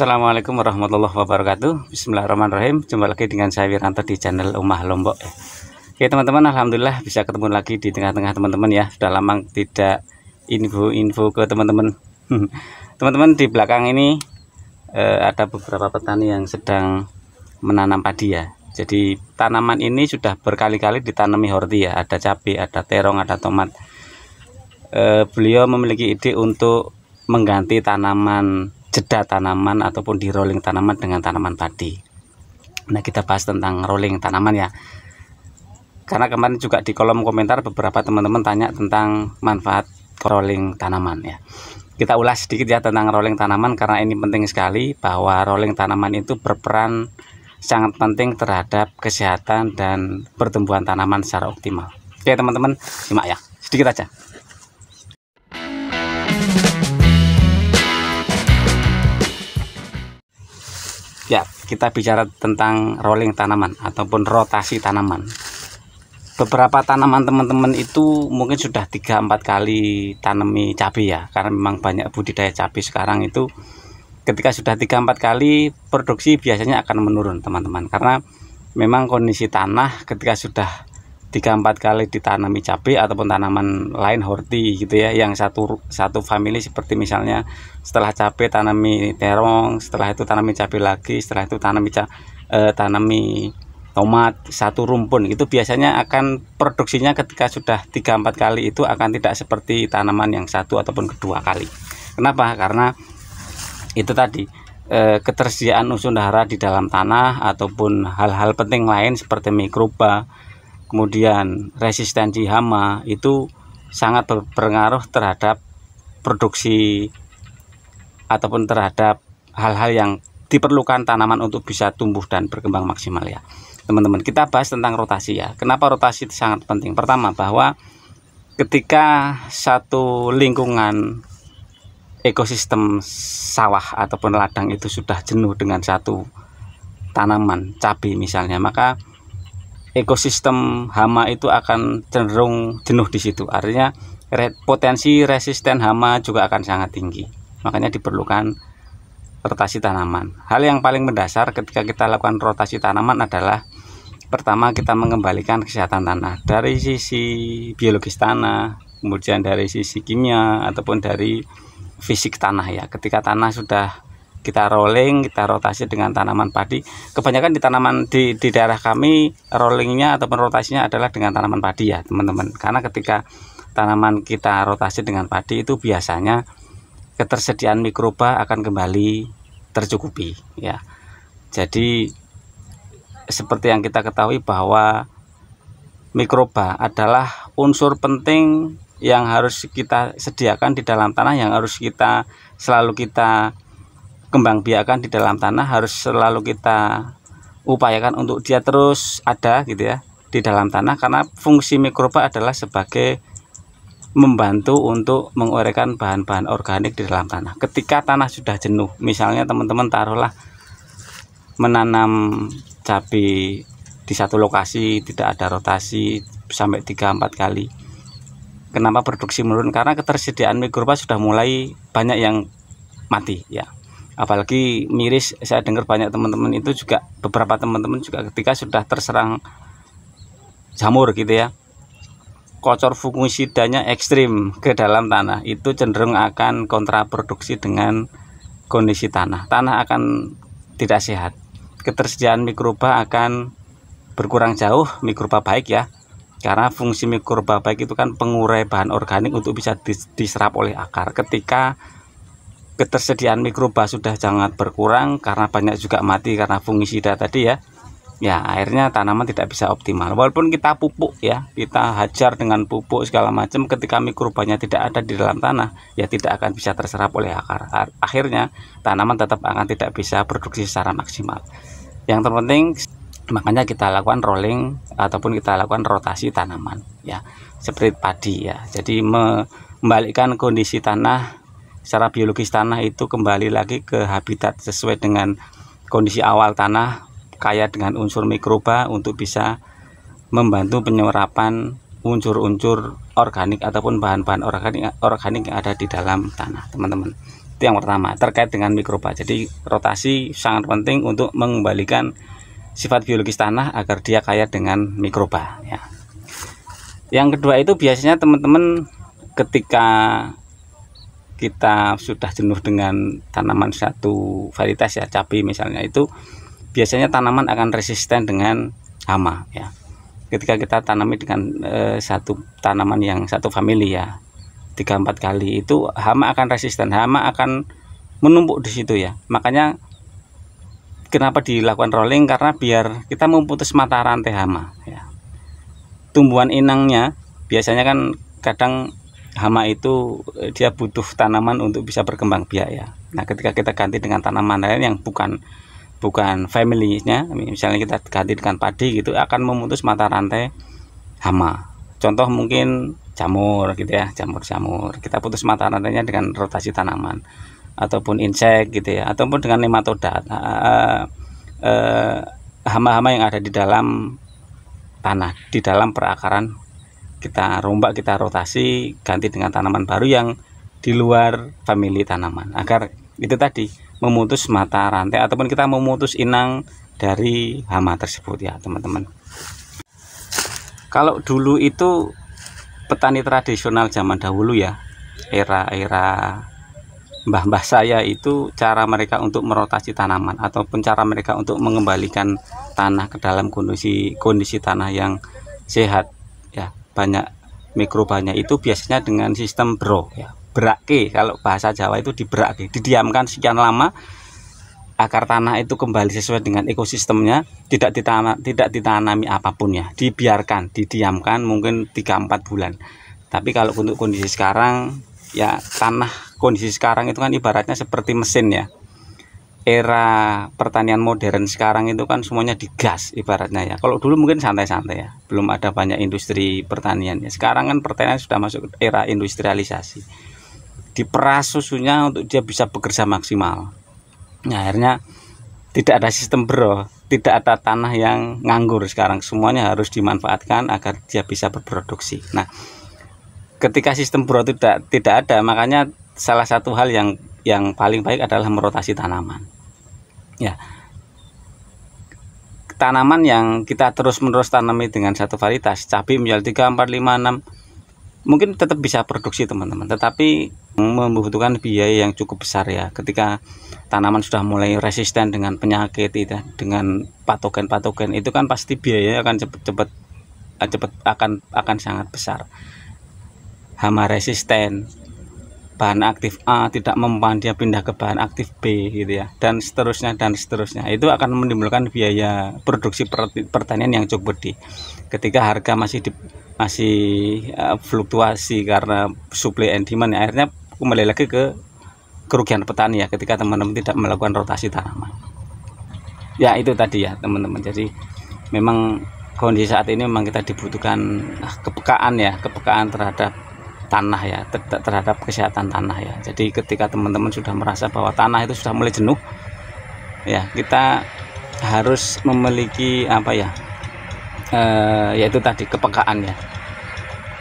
Assalamualaikum warahmatullahi wabarakatuh. Bismillahirrahmanirrahim. Jumpa lagi dengan saya Wiranto di channel Omah Lombok. Oke teman-teman, alhamdulillah bisa ketemu lagi di tengah-tengah teman-teman ya. Sudah lama tidak info ke teman-teman. Teman-teman, di belakang ini ada beberapa petani yang sedang menanam padi ya. Jadi tanaman ini sudah berkali-kali ditanami horti ya. Ada cabai, ada terong, ada tomat. Beliau memiliki ide untuk mengganti tanaman, jeda tanaman ataupun di rolling tanaman dengan tanaman padi. Nah, kita bahas tentang rolling tanaman ya. Karena kemarin juga di kolom komentar beberapa teman-teman tanya tentang manfaat rolling tanaman ya. Kita ulas sedikit ya tentang rolling tanaman, karena ini penting sekali bahwa rolling tanaman itu berperan sangat penting terhadap kesehatan dan pertumbuhan tanaman secara optimal. Oke teman-teman, simak ya, sedikit aja. Ya, kita bicara tentang rolling tanaman ataupun rotasi tanaman. Beberapa tanaman teman-teman itu mungkin sudah 3-4 kali tanami cabai ya, karena memang banyak budidaya cabai sekarang itu. Ketika sudah 3-4 kali, produksi biasanya akan menurun teman-teman, karena memang kondisi tanah ketika sudah 3-4 kali ditanami cabai ataupun tanaman lain horti gitu ya, yang satu family, seperti misalnya setelah cabai tanami terong, setelah itu tanami cabai lagi, setelah itu tanami tomat, satu rumpun, itu biasanya akan produksinya ketika sudah 3-4 kali itu akan tidak seperti tanaman yang satu ataupun kedua kali. Kenapa? Karena itu tadi ketersediaan unsur hara di dalam tanah ataupun hal-hal penting lain seperti mikroba, kemudian resistensi hama itu sangat berpengaruh terhadap produksi ataupun terhadap hal-hal yang diperlukan tanaman untuk bisa tumbuh dan berkembang maksimal ya. Teman-teman, kita bahas tentang rotasi ya. Kenapa rotasi itu sangat penting? Pertama, bahwa ketika satu lingkungan ekosistem sawah ataupun ladang itu sudah jenuh dengan satu tanaman cabai misalnya, maka ekosistem hama itu akan cenderung jenuh di situ. Artinya potensi resisten hama juga akan sangat tinggi. Makanya diperlukan rotasi tanaman. Hal yang paling mendasar ketika kita lakukan rotasi tanaman adalah pertama, kita mengembalikan kesehatan tanah dari sisi biologis tanah, kemudian dari sisi kimia ataupun dari fisik tanah ya. Ketika tanah sudah kita rolling, kita rotasi dengan tanaman padi. Kebanyakan di daerah kami rollingnya ataupun rotasinya adalah dengan tanaman padi ya teman-teman. Karena ketika tanaman kita rotasi dengan padi itu biasanya ketersediaan mikroba akan kembali tercukupi ya. Jadi seperti yang kita ketahui bahwa mikroba adalah unsur penting yang harus kita sediakan di dalam tanah, yang harus selalu kita kembang biakan di dalam tanah, harus selalu kita upayakan untuk dia terus ada gitu ya di dalam tanah, karena fungsi mikroba adalah sebagai membantu untuk menguraikan bahan-bahan organik di dalam tanah. Ketika tanah sudah jenuh, misalnya teman-teman taruhlah menanam cabai di satu lokasi, tidak ada rotasi sampai 3-4 kali. Kenapa produksi menurun? Karena ketersediaan mikroba sudah mulai banyak yang mati ya. Apalagi miris, saya dengar banyak teman-teman itu juga, beberapa teman-teman juga ketika sudah terserang jamur gitu ya, kocor fungisidanya ekstrim ke dalam tanah, itu cenderung akan kontraproduksi dengan kondisi tanah. Tanah akan tidak sehat, ketersediaan mikroba akan berkurang jauh, mikroba baik ya, karena fungsi mikroba baik itu kan pengurai bahan organik untuk bisa diserap oleh akar. Ketika ketersediaan mikroba sudah sangat berkurang karena banyak juga mati karena fungisida tadi ya, akhirnya tanaman tidak bisa optimal. Walaupun kita pupuk ya, kita hajar dengan pupuk segala macam, ketika mikrobanya tidak ada di dalam tanah ya tidak akan bisa terserap oleh akar. Akhirnya tanaman tetap akan tidak bisa produksi secara maksimal. Yang terpenting, makanya kita lakukan rolling ataupun kita lakukan rotasi tanaman ya, seperti padi ya. Jadi membalikkan kondisi tanah secara biologis, tanah itu kembali lagi ke habitat sesuai dengan kondisi awal tanah, kaya dengan unsur mikroba untuk bisa membantu penyerapan unsur-unsur organik ataupun bahan-bahan organik yang ada di dalam tanah teman-teman. Itu yang pertama terkait dengan mikroba. Jadi rotasi sangat penting untuk mengembalikan sifat biologis tanah agar dia kaya dengan mikroba ya. Yang kedua itu biasanya teman-teman ketika kita sudah jenuh dengan tanaman satu varietas ya, cabai misalnya, itu biasanya tanaman akan resisten dengan hama ya. Ketika kita tanami dengan satu tanaman yang satu famili ya, 3-4 kali, itu hama akan resisten, hama akan menumpuk di situ ya. Makanya kenapa dilakukan rolling, karena biar kita memutus mata rantai hama ya. Tumbuhan inangnya biasanya kan kadang hama itu dia butuh tanaman untuk bisa berkembang biak ya. Nah ketika kita ganti dengan tanaman lain yang bukan family-nya, misalnya kita ganti dengan padi gitu, akan memutus mata rantai hama. Contoh mungkin jamur gitu ya, jamur kita putus mata rantainya dengan rotasi tanaman, ataupun insek gitu ya, ataupun dengan nematoda, hama-hama yang ada di dalam tanah, di dalam perakaran, kita rombak, kita rotasi, ganti dengan tanaman baru yang di luar famili tanaman, agar itu tadi memutus mata rantai ataupun kita memutus inang dari hama tersebut ya teman-teman. Kalau dulu itu petani tradisional zaman dahulu ya, era mbah-mbah saya, itu cara mereka untuk merotasi tanaman ataupun cara mereka untuk mengembalikan tanah ke dalam kondisi tanah yang sehat ya, banyak mikrobanya, itu biasanya dengan sistem bro ya, berake, kalau bahasa Jawa itu diberake, didiamkan sekian lama agar tanah itu kembali sesuai dengan ekosistemnya, tidak ditanami apapun ya, dibiarkan, didiamkan mungkin 3-4 bulan. Tapi kalau untuk kondisi sekarang ya, tanah kondisi sekarang itu kan ibaratnya seperti mesin ya. Era pertanian modern sekarang itu kan semuanya digas ibaratnya ya. Kalau dulu mungkin santai-santai ya, belum ada banyak industri pertanian ya. Sekarang kan pertanian sudah masuk era industrialisasi, diperas susunya untuk dia bisa bekerja maksimal. Nah, akhirnya tidak ada sistem bro, tidak ada tanah yang nganggur sekarang, semuanya harus dimanfaatkan agar dia bisa berproduksi. Nah ketika sistem bro tidak ada, makanya salah satu hal yang paling baik adalah merotasi tanaman ya. Tanaman yang kita terus-menerus tanami dengan satu varietas, cabai misal 3, 4, 5, 6, mungkin tetap bisa produksi teman-teman, tetapi membutuhkan biaya yang cukup besar ya. Ketika tanaman sudah mulai resisten dengan penyakit itu, dengan patogen itu kan pasti biayanya akan cepat akan sangat besar. Hama resisten, bahan aktif A tidak mempan, dia pindah ke bahan aktif B gitu ya, dan seterusnya, itu akan menimbulkan biaya produksi pertanian yang cukup gede. Ketika harga masih fluktuasi karena supply and demand, akhirnya kembali lagi ke kerugian petani ya, ketika teman-teman tidak melakukan rotasi tanaman ya. Itu tadi ya teman-teman. Jadi memang kondisi saat ini memang kita dibutuhkan kepekaan terhadap tanah ya, terhadap kesehatan tanah ya. Jadi ketika teman-teman sudah merasa bahwa tanah itu sudah mulai jenuh ya, kita harus memiliki apa ya, yaitu tadi kepekaan ya.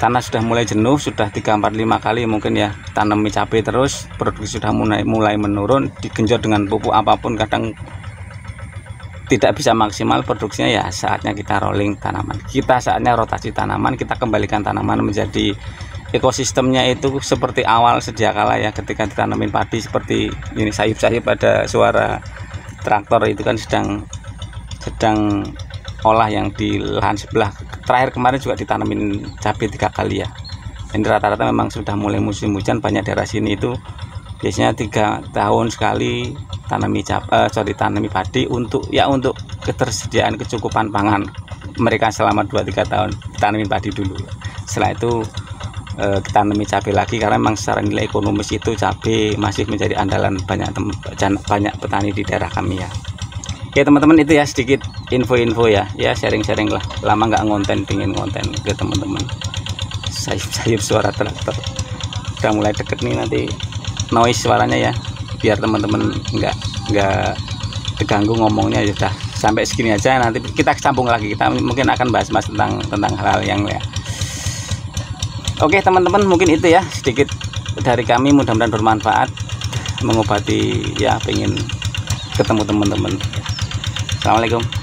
Tanah sudah mulai jenuh, sudah 3, 4, 5 kali mungkin ya tanami cabai terus, produksi sudah mulai menurun, digenjot dengan pupuk apapun kadang tidak bisa maksimal produksinya ya, saatnya kita rolling tanaman, kita saatnya rotasi tanaman, kita kembalikan tanaman menjadi ekosistemnya itu seperti awal sedia kala ya. Ketika ditanamin padi seperti ini, sayup-sayup ada suara traktor, itu kan sedang olah yang di lahan sebelah. Terakhir kemarin juga ditanamin cabai 3 kali ya. Ini rata-rata memang sudah mulai musim hujan, banyak daerah sini itu biasanya 3 tahun sekali tanami padi untuk ketersediaan kecukupan pangan mereka selama 2-3 tahun tanamin padi dulu. Setelah itu kita tanami cabai lagi, karena memang secara nilai ekonomis itu cabai masih menjadi andalan banyak petani di daerah kami ya. Oke teman-teman, itu ya sedikit info-info ya, sharing-sharing lah. Lama nggak ngonten, pingin ngonten ke teman-teman. Sayup-sayup suara traktor udah mulai deket nih, nanti noise suaranya ya, biar teman-teman nggak terganggu ngomongnya. Ya udah sampai segini aja, nanti kita sambung lagi, kita mungkin akan bahas-bahas tentang hal-hal yang ya. Oke teman-teman, mungkin itu ya sedikit dari kami, mudah-mudahan bermanfaat. mengobati ya, pengen ketemu teman-teman. Assalamualaikum.